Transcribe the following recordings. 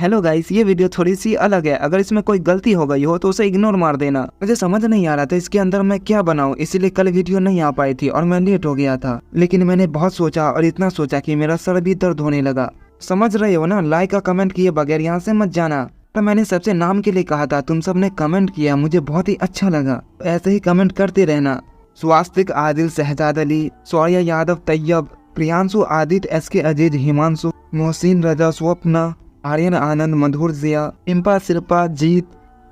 Hello guys, ये video थोड़ी सी अलग है। अगर इसमें कोई गलती हो गई हो तो उसे इग्नोर मार देना। मुझे समझ नहीं आ रहा था इसके अंदर मैं क्या बनाऊं, इसीलिए कल वीडियो नहीं आ पाई थी और मैं लेट हो गया था। लेकिन मैंने बहुत सोचा और इतना सोचा कि मेरा सर भी दर्द होने लगा। समझ रहे हो ना, लाइक का कमेंट किए बगैर यहाँ से मत जाना। तो मैंने सबसे नाम के लिए कहा था, तुम सब ने कमेंट किया, मुझे बहुत ही अच्छा लगा। ऐसे ही कमेंट करते रहना। स्वास्तिक, आदिल, शहजाद अली, सौर्या यादव, तैयब, प्रियांशु, आदित्य, SK, अजीज, हिमांशु, मोहसिन, रजा, स्वप्ना, आर्यन, आनंद, मधुर, जिया, इम्पा, शिल्पा, जीत,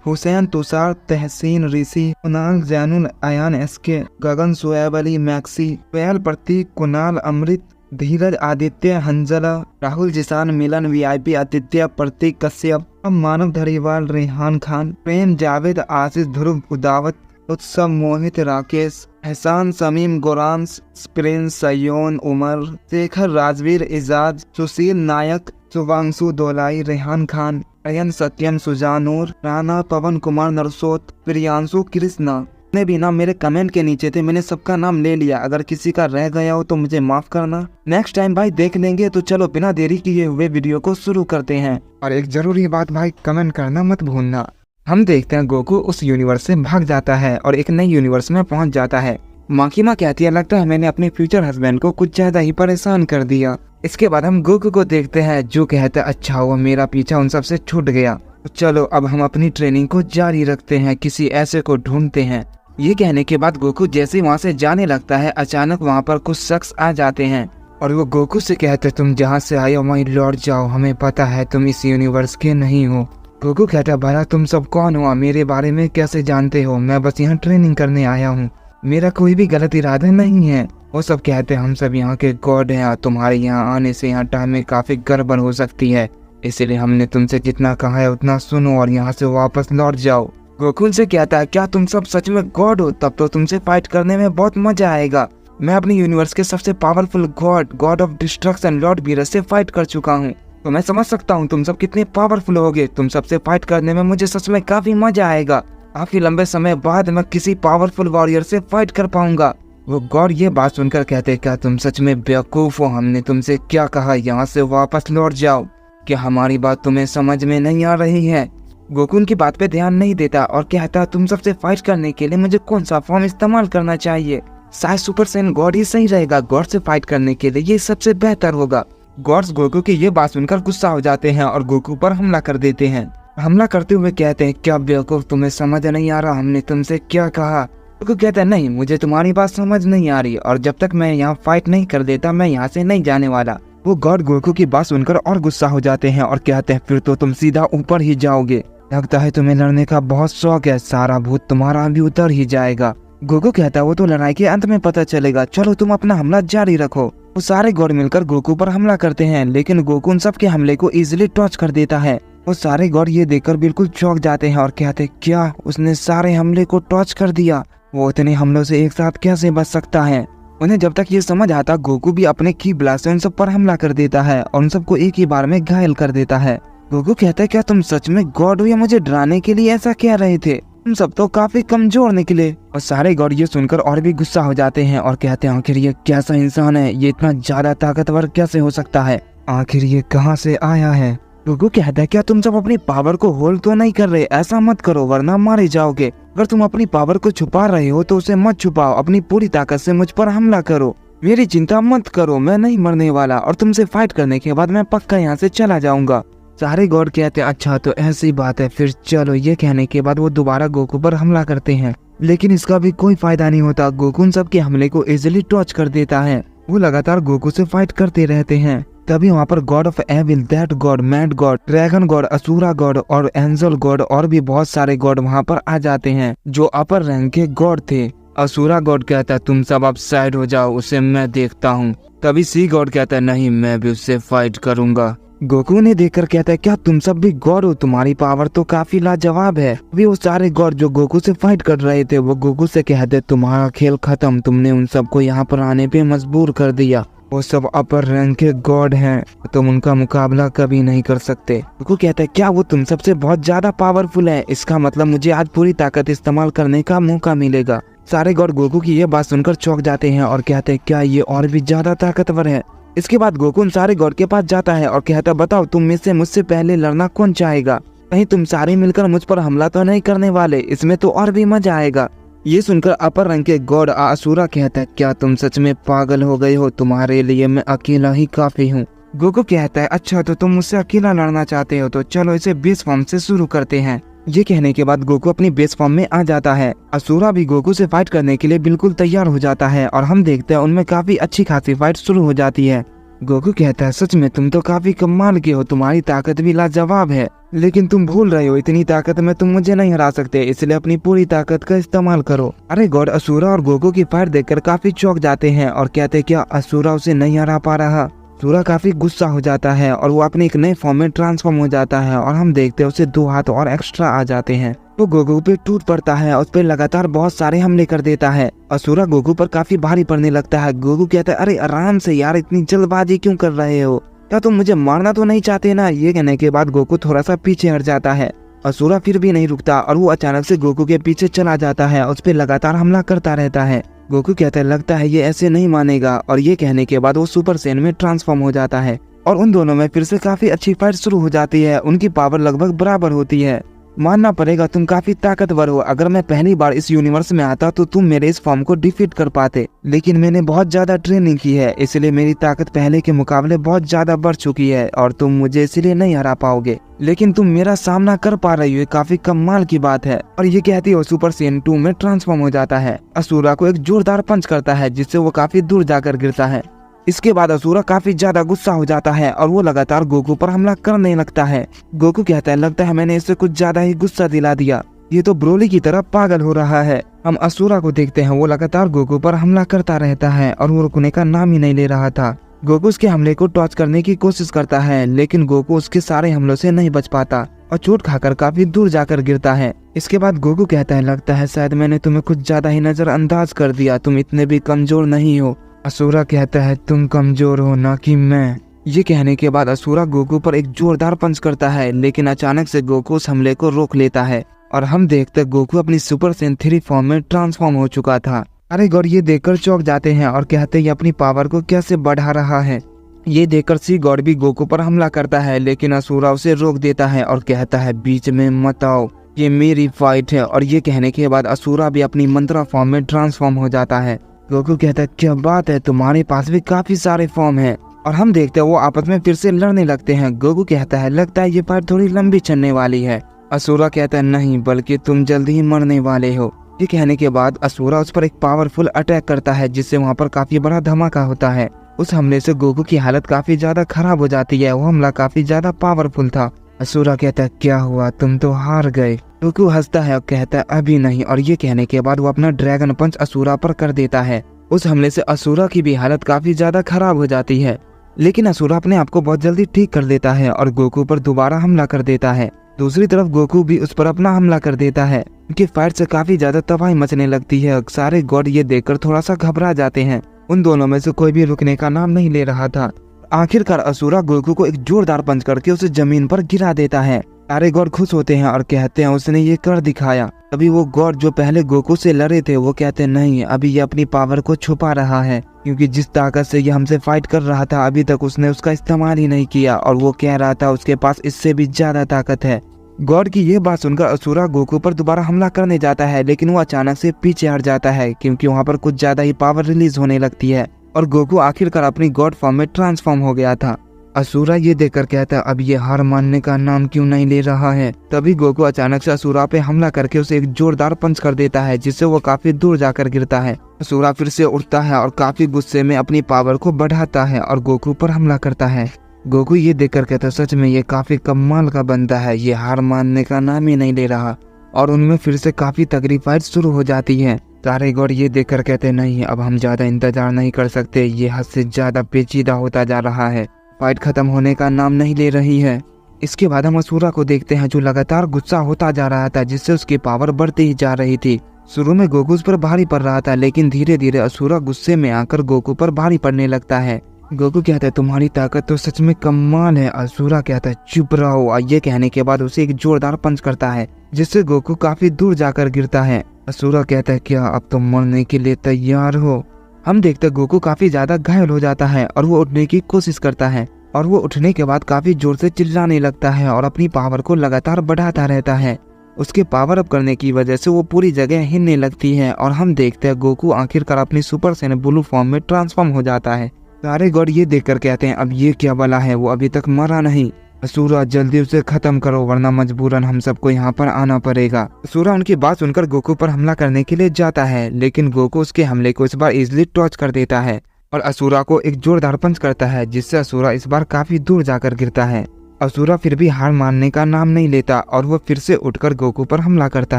हुसैन, तुषार, तहसीन, ऋषि, कुणाल, जैनुल, अयान, SK, गगन, शोएब अली, मैक्सी, पेयल, प्रतीक, कुणाल, अमृत, धीरज, आदित्य, हंजला, राहुल, जिसान, मिलन, VIP, आदित्य, प्रतीक, कश्यप, मानव, धरीवाल, रेहान खान, प्रेम, जावेद, आशीष, ध्रुव, उदावत, उत्सव, मोहित, राकेश, एहसान, समीम, गोरांस, प्रिंस, सयोन, उमर, शेखर, राजवीर, इजाज, सुशील, नायक, शुभांशु, दोलाई, रेहान खान, अयन, सत्यम, सुजानूर, राणा, पवन कुमार, नरसोत, प्रियांशु, कृष्णा ने भी नाम मेरे कमेंट के नीचे थे। मैंने सबका नाम ले लिया। अगर किसी का रह गया हो तो मुझे माफ करना। नेक्स्ट टाइम भाई देख लेंगे। तो चलो बिना देरी किए हुए वीडियो को शुरू करते हैं। और एक जरूरी बात भाई, कमेंट करना मत भूलना। हम देखते हैं गोकू उस यूनिवर्स से भाग जाता है और एक नई यूनिवर्स में पहुंच जाता है। माकिमा कहती है, लगता है मैंने अपने फ्यूचर हस्बैंड को कुछ ज्यादा ही परेशान कर दिया। इसके बाद हम गोकू को देखते हैं जो कहता है, अच्छा हुआ मेरा पीछा उन सब से छूट गया। तो चलो अब हम अपनी ट्रेनिंग को जारी रखते हैं, किसी ऐसे को ढूंढते हैं। ये कहने के बाद गोकू जैसे ही वहाँ से जाने लगता है, अचानक वहाँ पर कुछ शख्स आ जाते हैं और वो गोकू से कहते, तुम जहाँ से आए हो वहीं लौट जाओ, हमें पता है तुम इस यूनिवर्स के नहीं हो। गोकू कहता, भला तुम सब कौन हो, मेरे बारे में कैसे जानते हो? मैं बस यहाँ ट्रेनिंग करने आया हूँ, मेरा कोई भी गलत इरादा नहीं है। वो सब कहते हैं, हम सब यहाँ के गॉड हैं, तुम्हारे यहाँ आने से यहाँ टाइम में काफी गड़बड़ हो सकती है, इसलिए हमने तुमसे जितना कहा है उतना सुनो और यहाँ से वापस लौट जाओ। गोकू से कहता है, क्या तुम सब सच में गॉड हो? तब तो तुमसे फाइट करने में बहुत मजा आएगा। मैं अपने यूनिवर्स के सबसे powerful God of destruction Lord Beerus से फाइट कर चुका हूँ, तो मैं समझ सकता हूँ तुम सब कितने पावरफुल होगे। तुम सबसे फाइट करने में मुझे सच में काफी मजा आएगा। काफी लंबे समय बाद मैं किसी पावरफुल वॉरियर से फाइट कर पाऊंगा। वो गॉड ये बात सुनकर कहते, क्या तुम सच में बेवकूफ हो? हमने तुमसे क्या कहा, यहाँ से वापस लौट जाओ। क्या हमारी बात तुम्हें समझ में नहीं आ रही है? गोकू उनकी बात पे ध्यान नहीं देता और कहता, तुम सबसे फाइट करने के लिए मुझे कौन सा फॉर्म इस्तेमाल करना चाहिए? शायद सुपर सैयन गॉड ही सही रहेगा। गॉड से फाइट करने के लिए ये सबसे बेहतर होगा। गॉड्स गोकू की ये बात सुनकर गुस्सा हो जाते हैं और गोकू पर हमला कर देते हैं। हमला करते हुए कहते हैं, क्या बेवकूफ, तुम्हें समझ नहीं आ रहा हमने तुमसे क्या कहा? गोकू कहता है, नहीं मुझे तुम्हारी बात समझ नहीं आ रही और जब तक मैं यहाँ फाइट नहीं कर देता मैं यहाँ से नहीं जाने वाला। वो गॉड गोकू की बात सुनकर और गुस्सा हो जाते हैं और कहते हैं, फिर तो तुम सीधा ऊपर ही जाओगे। लगता है तुम्हें लड़ने का बहुत शौक है, सारा भूत तुम्हारा भी उतर ही जाएगा। गोकू कहता है, वो तो लड़ाई के अंत में पता चलेगा, चलो तुम अपना हमला जारी रखो। वो सारे गॉड मिलकर गोकू पर हमला करते हैं, लेकिन गोकू उन सब के हमले को इजीली टॉच कर देता है। वो सारे गॉड ये देखकर बिल्कुल चौंक जाते हैं और कहते, क्या उसने सारे हमले को टॉच कर दिया? वो इतने हमलों से एक साथ कैसे बच सकता है? उन्हें जब तक ये समझ आता, गोकू भी अपने की ब्लास्ट से उन सब पर हमला कर देता है और उन सबको एक ही बार में घायल कर देता है। गोकू कहता है, क्या तुम सच में गॉड हो या मुझे डराने के लिए ऐसा कह रहे थे? तुम सब तो काफी कमजोर निकले। और सारे गॉड ये सुनकर और भी गुस्सा हो जाते हैं और कहते हैं, आखिर ये कैसा इंसान है, ये इतना ज्यादा ताकतवर कैसे हो सकता है? आखिर ये कहाँ से आया है? गोकू कहता है, क्या तुम सब अपनी पावर को होल्ड तो नहीं कर रहे? ऐसा मत करो वरना मारे जाओगे। अगर तुम अपनी पावर को छुपा रहे हो तो उसे मत छुपाओ, अपनी पूरी ताकत से मुझ पर हमला करो। मेरी चिंता मत करो, मैं नहीं मरने वाला और तुमसे फाइट करने के बाद मैं पक्का यहाँ से चला जाऊंगा। सारे गॉड कहते हैं, अच्छा तो ऐसी बात है, फिर चलो। ये कहने के बाद वो दोबारा गोकू पर हमला करते हैं, लेकिन इसका भी कोई फायदा नहीं होता। गोकू उन सब के हमले को इजीली टॉच कर देता है। वो लगातार गोकू से फाइट करते रहते हैं। तभी वहाँ पर god of evil, that god, mad god, dragon god, असुरा गॉड और एंजल गॉड और भी बहुत सारे गॉड वहाँ पर आ जाते हैं जो अपर रैंक के गॉड थे। असुरा गॉड कहता है, तुम सब अब साइड हो जाओ, उसे मैं देखता हूँ। तभी सी गॉड कहता है, नहीं मैं भी उससे फाइट करूंगा। गोकू ने देखकर कहता है, क्या तुम सब भी गॉड हो? तुम्हारी पावर तो काफी लाजवाब है। अभी वो सारे गॉड जो गोकू से फाइट कर रहे थे वो गोकू से कहते, तुम्हारा खेल खत्म, तुमने उन सबको यहाँ पर आने पे मजबूर कर दिया। वो सब अपर रैंक के गॉड हैं, तुम उनका मुकाबला कभी नहीं कर सकते। गोकू कहता है, क्या वो तुम सबसे बहुत ज्यादा पावरफुल है? इसका मतलब मुझे आज पूरी ताकत इस्तेमाल करने का मौका मिलेगा। सारे गॉड गोकू की ये बात सुनकर चौंक जाते हैं और कहते हैं, क्या ये और भी ज्यादा ताकतवर है? इसके बाद गोकू उन सारे गॉड के पास जाता है और कहता है बताओ तुम में से मुझसे पहले लड़ना कौन चाहेगा, कहीं तुम सारे मिलकर मुझ पर हमला तो नहीं करने वाले, इसमें तो और भी मजा आएगा। ये सुनकर अपर रंग के गॉड असुरा कहता है क्या तुम सच में पागल हो गए हो, तुम्हारे लिए मैं अकेला ही काफी हूँ। गोकू कहता है अच्छा तो तुम मुझसे अकेला लड़ना चाहते हो तो चलो इसे बेस फॉर्म से शुरू करते हैं। ये कहने के बाद गोकू अपनी बेस फॉर्म में आ जाता है। असुरा भी गोकू से फाइट करने के लिए बिल्कुल तैयार हो जाता है और हम देखते हैं उनमें काफी अच्छी खासी फाइट शुरू हो जाती है। गोकू कहता है सच में तुम तो काफी कमाल के हो, तुम्हारी ताकत भी लाजवाब है, लेकिन तुम भूल रहे हो इतनी ताकत में तुम मुझे नहीं हरा सकते, इसलिए अपनी पूरी ताकत का इस्तेमाल करो। अरे गॉड असुरा और गोकू की फाइट देखकर काफी चौंक जाते हैं और कहते हैं क्या असुरा उसे नहीं हरा पा रहा। असुरा काफी गुस्सा हो जाता है और वो अपने एक नए फॉर्म में ट्रांसफॉर्म हो जाता है और हम देखते हैं उसे 2 हाथ और एक्स्ट्रा आ जाते हैं। वो गोकू पे टूट पड़ता है, उस पर लगातार बहुत सारे हमले कर देता है। असुरा गोकू पर काफी भारी पड़ने लगता है। गोकू कहता है अरे आराम से यार, इतनी जल्दबाजी क्यों कर रहे हो, क्या तुम मुझे मारना तो नहीं चाहते ना। ये कहने के बाद गोकू थोड़ा सा पीछे हट जाता है। असुरा फिर भी नहीं रुकता और वो अचानक से गोकू के पीछे चला जाता है, उस पर लगातार हमला करता रहता है। गोकू कहता है लगता है ये ऐसे नहीं मानेगा, और ये कहने के बाद वो सुपर सैयन में ट्रांसफॉर्म हो जाता है और उन दोनों में फिर से काफी अच्छी फाइट शुरू हो जाती है। उनकी पावर लगभग बराबर होती है। मानना पड़ेगा तुम काफी ताकतवर हो, अगर मैं पहली बार इस यूनिवर्स में आता तो तुम मेरे इस फॉर्म को डिफीट कर पाते, लेकिन मैंने बहुत ज्यादा ट्रेनिंग की है, इसलिए मेरी ताकत पहले के मुकाबले बहुत ज्यादा बढ़ चुकी है और तुम मुझे इसलिए नहीं हरा पाओगे, लेकिन तुम मेरा सामना कर पा रही हो, काफी कमाल की बात है। और ये कहती है सुपर सैयन 2 में ट्रांसफॉर्म हो जाता है। असुरा को एक जोरदार पंच करता है जिससे वो काफी दूर जाकर गिरता है। इसके बाद असुरा काफी ज्यादा गुस्सा हो जाता है और वो लगातार गोकू पर हमला करने लगता है। गोकू कहता है लगता है मैंने इसे कुछ ज्यादा ही गुस्सा दिला दिया, ये तो ब्रोली की तरह पागल हो रहा है। हम असुरा को देखते हैं, वो लगातार गोकू पर हमला करता रहता है और वो रुकने का नाम ही नहीं ले रहा था। गोकू उसके हमले को टॉच करने की कोशिश करता है, लेकिन गोकू उसके सारे हमलों से नहीं बच पाता और चोट खाकर काफी दूर जाकर गिरता है। इसके बाद गोकू कहता है लगता है शायद मैंने तुम्हें कुछ ज्यादा ही नजरअंदाज कर दिया, तुम इतने भी कमजोर नहीं हो। असुरा कहता है तुम कमजोर हो ना कि मैं। ये कहने के बाद असुरा गोकू पर एक जोरदार पंच करता है, लेकिन अचानक से गोकू उस हमले को रोक लेता है और हम देखते गोकू अपनी सुपर सैयन 3 फॉर्म में ट्रांसफॉर्म हो चुका था। अरे गौर ये देखकर चौंक जाते हैं और कहते हैं ये अपनी पावर को कैसे बढ़ा रहा है। ये देखकर सी गॉड भी गोकू पर हमला करता है, लेकिन असुरा उसे रोक देता है और कहता है बीच में मत आओ, ये मेरी फाइट है। और ये कहने के बाद असुरा भी अपनी मंत्रा फॉर्म में ट्रांसफॉर्म हो जाता है। गोकू कहता है क्या बात है, तुम्हारे पास भी काफी सारे फॉर्म हैं। और हम देखते हैं वो आपस में फिर से लड़ने लगते हैं। गोकू कहता है लगता है ये फाइट थोड़ी लंबी चलने वाली है। असुरा कहता है नहीं, बल्कि तुम जल्दी ही मरने वाले हो। ये कहने के बाद असुरा उस पर एक पावरफुल अटैक करता है, जिससे वहाँ पर काफी बड़ा धमाका होता है। उस हमले से गोकू की हालत काफी ज्यादा खराब हो जाती है, वो हमला काफी ज्यादा पावरफुल था। असुरा कहता है क्या हुआ, तुम तो हार गए। गोकू हंसता है और कहता है अभी नहीं, और ये कहने के बाद वो अपना ड्रैगन पंच असुरा पर कर देता है। उस हमले से असुरा की भी हालत काफी ज्यादा खराब हो जाती है, लेकिन असुरा अपने आप को बहुत जल्दी ठीक कर लेता है और गोकू पर दोबारा हमला कर देता है। दूसरी तरफ गोकू भी उस पर अपना हमला कर देता है। उनकी फाइट से काफी ज्यादा तबाही मचने लगती है। सारे गॉड ये देखकर थोड़ा सा घबरा जाते हैं। उन दोनों में से कोई भी रुकने का नाम नहीं ले रहा था। आखिरकार असुरा गोकू को एक जोरदार पंच करके उसे जमीन पर गिरा देता है। सारे गॉड खुश होते हैं और कहते हैं उसने ये कर दिखाया। तभी वो गॉड जो पहले गोकू से लड़े थे वो कहते हैं नहीं, अभी ये अपनी पावर को छुपा रहा है, क्योंकि जिस ताकत से ये हमसे फाइट कर रहा था अभी तक उसने उसका इस्तेमाल ही नहीं किया, और वो कह रहा था उसके पास इससे भी ज्यादा ताकत है। गॉड की ये बात सुनकर असुरा गोकू पर दोबारा हमला करने जाता है, लेकिन वो अचानक से पीछे हट जाता है, क्योंकि वहाँ पर कुछ ज्यादा ही पावर रिलीज होने लगती है और गोकू आखिरकार अपनी गॉड फॉर्म में ट्रांसफॉर्म हो गया था। असुरा ये देखकर कहता है अब ये हार मानने का नाम क्यों नहीं ले रहा है। तभी गोकू अचानक से असुरा पे हमला करके उसे एक जोरदार पंच कर देता है, जिससे वो काफी दूर जाकर गिरता है। असुरा फिर से उठता है और काफी गुस्से में अपनी पावर को बढ़ाता है और गोकू पर हमला करता है। गोकू ये देखकर कहता है सच में ये काफी कमाल का बंदा है, ये हार मानने का नाम ही नहीं ले रहा। और उनमें फिर से काफी तगड़ी फाइट शुरू हो जाती है। सारे गॉड ये देखकर कहते नहीं, अब हम ज्यादा इंतजार नहीं कर सकते, ये हद से ज्यादा पेचीदा होता जा रहा है, फाइट खत्म होने का नाम नहीं ले रही है। इसके बाद हम असुरा को देखते हैं जो लगातार गुस्सा होता जा रहा था, जिससे उसकी पावर बढ़ती ही जा रही थी। शुरू में गोकू उस पर भारी पड़ रहा था, लेकिन धीरे धीरे असुरा गुस्से में आकर गोकू पर भारी पड़ने लगता है। गोकू कहता है तुम्हारी ताकत तो सच में कमाल है। असुरा कहता है चुप रहो। ये कहने के बाद उसे एक जोरदार पंच करता है, जिससे गोकू काफी दूर जाकर गिरता है। असुरा कहता है क्या अब तुम मरने के लिए तैयार हो। हम देखते गोकू काफी ज्यादा घायल हो जाता है और वो उठने की कोशिश करता है और वो उठने के बाद काफी जोर से चिल्लाने लगता है और अपनी पावर को लगातार बढ़ाता रहता है। उसके पावर अप करने की वजह से वो पूरी जगह हिलने लगती है और हम देखते हैं गोकू आखिरकार अपनी सुपर सैयन ब्लू फॉर्म में ट्रांसफॉर्म हो जाता है। सारे गॉड ये देखकर कहते हैं अब ये क्या बला है, वो अभी तक मरा नहीं। असुरा जल्दी उसे खत्म करो वरना मजबूरन हम सबको यहाँ पर आना पड़ेगा। असुरा उनकी बात सुनकर गोकू पर हमला करने के लिए जाता है, लेकिन गोकू उसके हमले को इस बार इजिली टॉच कर देता है और असुरा को एक जोरदार पंच करता है, जिससे असुरा इस बार काफी दूर जाकर गिरता है। असुरा फिर भी हार मानने का नाम नहीं लेता और वो फिर से उठकर गोकू पर हमला करता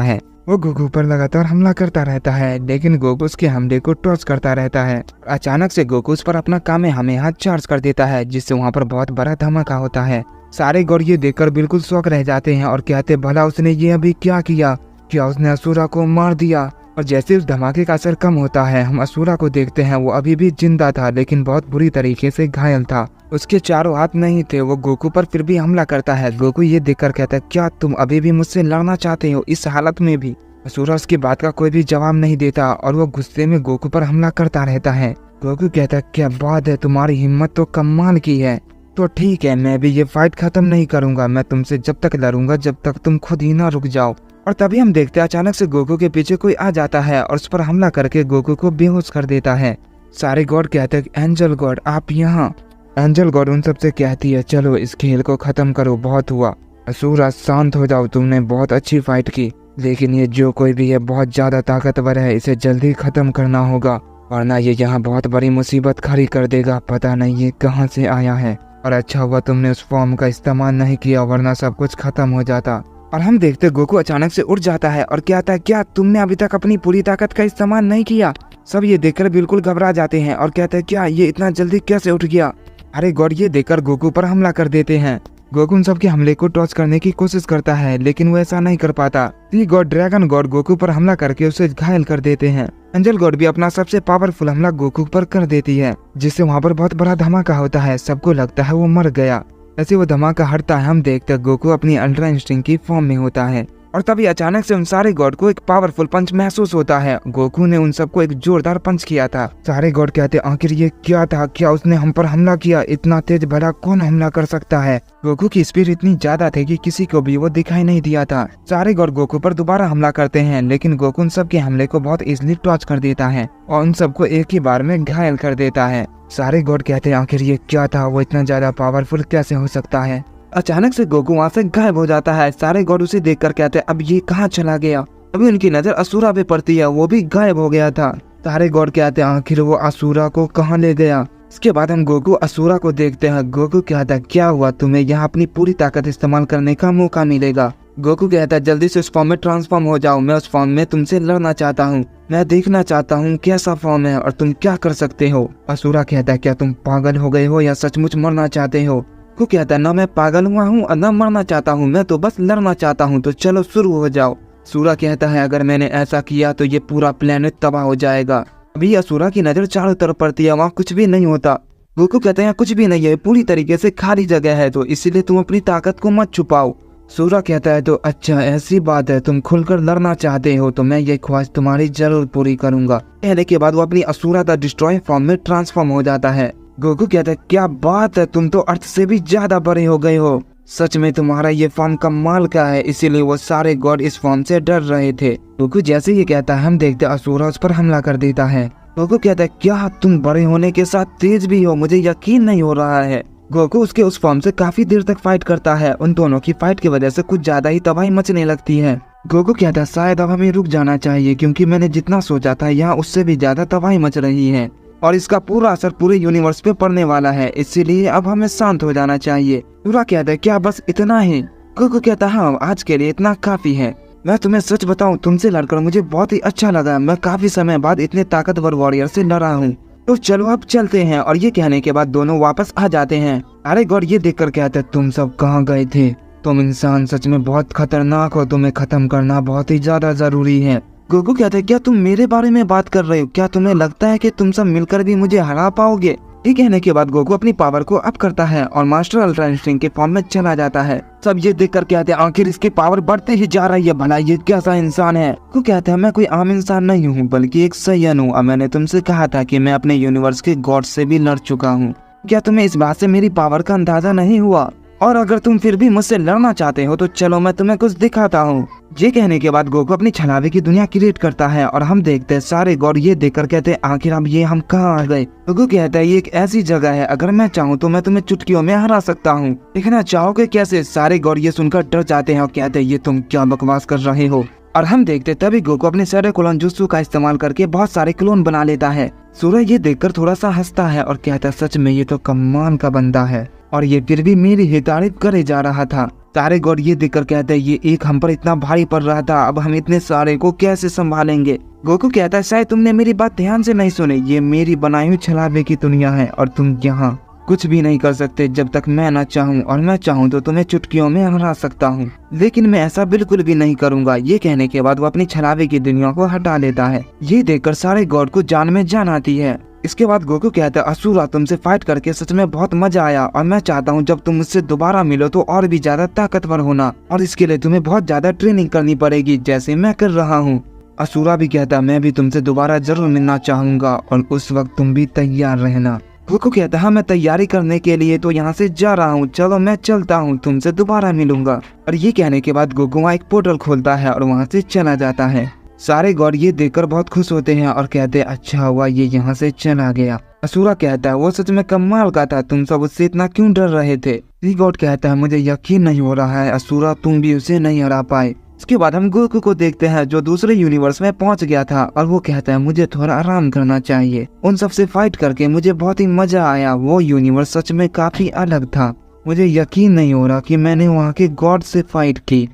है। वो गोकू पर लगातार हमला करता रहता है, लेकिन गोकू उसके हमले को टॉच करता रहता है। अचानक से गोकू उस पर अपना कामेहामेहा चार्ज कर देता है, जिससे वहाँ पर बहुत बड़ा धमाका होता है। सारे गॉड ये देखकर बिल्कुल शौक रह जाते हैं और कहते भला उसने ये अभी क्या किया, क्या उसने असुरा को मार दिया। और जैसे उस धमाके का असर कम होता है हम असुरा को देखते हैं, वो अभी भी जिंदा था लेकिन बहुत बुरी तरीके से घायल था। उसके चारों हाथ नहीं थे। वो गोकू पर फिर भी हमला करता है। गोकू ये देखकर कहता है क्या तुम अभी भी मुझसे लड़ना चाहते हो इस हालत में भी। असुरा उसकी बात का कोई भी जवाब नहीं देता और वो गुस्से में गोकू पर हमला करता रहता है। गोकू कहता है क्या बात है, तुम्हारी हिम्मत तो कमाल की है। तो ठीक है, मैं भी ये फाइट खत्म नहीं करूंगा, मैं तुमसे जब तक लड़ूंगा जब तक तुम खुद ही ना रुक जाओ। और तभी हम देखते हैं अचानक से गोकू के पीछे कोई आ जाता है और उस पर हमला करके गोकू को बेहोश कर देता है। सारे गॉड कहते हैं एंजल गॉड आप यहाँ। एंजल गॉड उन सबसे कहती है चलो इस खेल को खत्म करो, बहुत हुआ। असुरा शांत हो जाओ, तुमने बहुत अच्छी फाइट की, लेकिन ये जो कोई भी है बहुत ज्यादा ताकतवर है, इसे जल्दी खत्म करना होगा वरना ये यहाँ बहुत बड़ी मुसीबत खड़ी कर देगा। पता नहीं ये कहाँ से आया है और अच्छा हुआ तुमने उस फॉर्म का इस्तेमाल नहीं किया वरना सब कुछ खत्म हो जाता। और हम देखते गोकू अचानक से उठ जाता है और कहता है क्या तुमने अभी तक अपनी पूरी ताकत का इस्तेमाल नहीं किया। सब ये देखकर बिल्कुल घबरा जाते हैं और कहते हैं क्या ये इतना जल्दी कैसे उठ गया। अरे गॉड ये देखकर गोकू पर हमला कर देते हैं। गोकू उन सबके हमले को टॉच करने की कोशिश करता है लेकिन वो ऐसा नहीं कर पाता। ती गॉड ड्रैगन गॉड गोकू पर हमला करके उसे घायल कर देते हैं। एंजल गॉड भी अपना सबसे पावरफुल हमला गोकू पर कर देती है, जिससे वहाँ पर बहुत बड़ा धमाका होता है। सबको लगता है वो मर गया। ऐसे वो धमाका हटता है हम देखते हैं गोकू अपनी अल्ट्रा इंस्टिंक्ट की फॉर्म में होता है और तभी अचानक से उन सारे गॉड को एक पावरफुल पंच महसूस होता है। गोकू ने उन सबको एक जोरदार पंच किया था। सारे गॉड कहते आखिर ये क्या था, क्या उसने हम पर हमला किया, इतना तेज भला कौन हमला कर सकता है। गोकू की स्पीड इतनी ज्यादा थी कि किसी को भी वो दिखाई नहीं दिया था। सारे गॉड गोकू पर दोबारा हमला करते हैं लेकिन गोकू उन सबके हमले को बहुत इजिली टॉच कर देता है और उन सबको एक ही बार में घायल कर देता है। सारे गॉड कहते हैं आखिर ये क्या था, वो इतना ज्यादा पावरफुल कैसे हो सकता है। अचानक से गोकू वहाँ से गायब हो जाता है। सारे गॉड उसे देखकर कहते हैं अब ये कहाँ चला गया। अभी उनकी नजर असुरा पे पड़ती है, वो भी गायब हो गया था। सारे गॉड कहते हैं आखिर वो असुरा को कहाँ ले गया। इसके बाद हम गोकू असुरा को देखते हैं। गोकू कहता है क्या हुआ, तुम्हें यहाँ अपनी पूरी ताकत इस्तेमाल करने का मौका मिलेगा। गोकू कहता है जल्दी से उस फॉर्म में ट्रांसफॉर्म हो जाओ, मैं उस फॉर्म में तुमसे लड़ना चाहता हूँ, मैं देखना चाहता हूँ कैसा फॉर्म है और तुम क्या कर सकते हो। असुरा कहता है क्या तुम पागल हो गए हो या सचमुच मरना चाहते हो। गोकू कहता है ना मैं पागल हुआ हूँ और न मरना चाहता हूँ, मैं तो बस लड़ना चाहता हूँ, तो चलो शुरू हो जाओ। असुरा कहता है अगर मैंने ऐसा किया तो ये पूरा प्लेनेट तबाह हो जाएगा। अभी असुरा की नजर चारों तरफ पड़ती है, वहाँ कुछ भी नहीं होता। गोकू कहते हैं कुछ भी नहीं है, पूरी तरीके से खाली जगह है, तो इसीलिए तुम अपनी ताकत को मत छुपाओ। असुरा कहता है तो अच्छा ऐसी बात है, तुम खुलकर लड़ना चाहते हो तो मैं ये ख्वाहिश तुम्हारी जरूर पूरी करूंगा। कहने के बाद वो अपनी असुरा द डिस्ट्रॉय फॉर्म में ट्रांसफॉर्म हो जाता है। गोकू कहता है क्या बात है, तुम तो अर्थ से भी ज्यादा बड़े हो गए हो, सच में तुम्हारा ये फॉर्म कमाल का है। इसीलिए वो सारे गॉड इस फॉर्म से डर रहे थे। गोकू जैसे ये कहता है हम देखते असुरा उस पर हमला कर देता है। गोकू कहता है क्या तुम बड़े होने के साथ तेज भी हो, मुझे यकीन नहीं हो रहा है। गोकू उसके उस फॉर्म से काफी देर तक फाइट करता है। उन दोनों की फाइट की वजह से कुछ ज्यादा ही तबाही मचने लगती है। गोकू कहता है शायद अब हमें रुक जाना चाहिए, क्योंकि मैंने जितना सोचा था यहाँ उससे भी ज्यादा तबाही मच रही है और इसका पूरा असर पूरे यूनिवर्स पे पड़ने वाला है, इसीलिए अब हमें शांत हो जाना चाहिए। पूरा कहता है क्या बस इतना ही। गोकू कहता है हाँ आज के लिए इतना काफी है। मैं तुम्हें सच बताऊं, तुमसे लड़कर मुझे बहुत ही अच्छा लगा। मैं काफी समय बाद इतने ताकतवर वॉरियर से लड़ा हूँ, तो चलो अब चलते हैं। और ये कहने के बाद दोनों वापस आ जाते हैं। अरे गॉड ये देखकर कहते हैं तुम सब कहाँ गए थे, तुम इंसान सच में बहुत खतरनाक हो, तुम्हें खत्म करना बहुत ही ज्यादा जरूरी है। गोकू कहते हैं क्या तुम मेरे बारे में बात कर रहे हो, क्या तुम्हें लगता है कि तुम सब मिलकर भी मुझे हरा पाओगे। ये कहने के बाद गोकू अपनी पावर को अप करता है और मास्टर अल्ट्रा इंस्टिंक्ट के फॉर्म में चला जाता है। सब ये देख कर कहते हैं आखिर इसकी पावर बढ़ते ही जा रही है, भला ये कैसा इंसान है। वो कहते हैं मैं कोई आम इंसान नहीं हूँ बल्कि एक सैयन हूँ और मैंने तुमसे कहा था कि मैं अपने यूनिवर्स के गॉड से भी लड़ चुका हूँ। क्या तुम्हें इस बात से मेरी पावर का अंदाजा नहीं हुआ? और अगर तुम फिर भी मुझसे लड़ना चाहते हो तो चलो मैं तुम्हें कुछ दिखाता हूँ। ये कहने के बाद गोकू अपनी छलावे की दुनिया क्रिएट करता है और हम देखते हैं सारे गॉड ये देखकर कहते हैं आखिर अब ये हम कहाँ आ गए। गोकू कहता है ये एक ऐसी जगह है, अगर मैं चाहूँ तो मैं तुम्हें चुटकियों में हरा सकता हूँ। देखना चाहोगे कैसे? सारे गॉड ये सुनकर डर जाते हैं और कहते हैं ये तुम क्या बकवास कर रहे हो। और हम देखते तभी गोकू अपने सारे क्लोन जुत्सु का इस्तेमाल करके बहुत सारे क्लोन बना लेता है। सूरज ये देखकर थोड़ा सा हंसता है और कहता है सच में ये तो कमाल का बंदा है और ये फिर भी मेरी ही तारीफ करे जा रहा था। सारे गॉड ये देखकर कहते हैं ये एक हम पर इतना भारी पड़ रहा था, अब हम इतने सारे को कैसे संभालेंगे। गोकू कहता है शायद तुमने मेरी बात ध्यान से नहीं सुनी, ये मेरी बनाई हुई छलावे की दुनिया है और तुम यहाँ कुछ भी नहीं कर सकते जब तक मैं न चाहूँ, और मैं चाहूँ तो तुम्हें चुटकियों में हरा सकता हूँ, लेकिन मैं ऐसा बिल्कुल भी नहीं करूँगा। ये कहने के बाद वो अपनी छलावे की दुनिया को हटा लेता है। ये देखकर सारे गॉड को जान में जान आती है। इसके बाद गोकू कहता है असुरा तुमसे फाइट करके सच में बहुत मजा आया और मैं चाहता हूँ जब तुम मुझसे दोबारा मिलो तो और भी ज्यादा ताकतवर होना, और इसके लिए तुम्हें बहुत ज्यादा ट्रेनिंग करनी पड़ेगी जैसे मैं कर रहा हूँ। असुरा भी कहता है मैं भी तुमसे दोबारा जरूर मिलना चाहूंगा और उस वक्त तुम भी तैयार रहना। गोकू कहता है हाँ मैं तैयारी करने के लिए तो यहाँ से जा रहा हूँ, चलो मैं चलता हूँ, तुमसे दोबारा मिलूंगा। और ये कहने के बाद गोकू वहाँ एक पोर्टल खोलता है और वहाँ से चला जाता है। सारे गॉड ये देखकर बहुत खुश होते हैं और कहते हैं अच्छा हुआ ये यहाँ से चला गया। असुरा कहता है वो सच में कमाल का था, तुम सब उससे इतना क्यों डर रहे थे। गॉड कहता है मुझे यकीन नहीं हो रहा है असुरा तुम भी उसे नहीं हरा पाए। इसके बाद हम गोकू को देखते हैं जो दूसरे यूनिवर्स में पहुंच गया था और वो कहता है मुझे थोड़ा आराम करना चाहिए। उन सब से फाइट करके मुझे बहुत ही मजा आया, वो यूनिवर्स सच में काफी अलग था। मुझे यकीन नहीं हो रहा कि मैंने वहाँ के गॉड से फाइट की।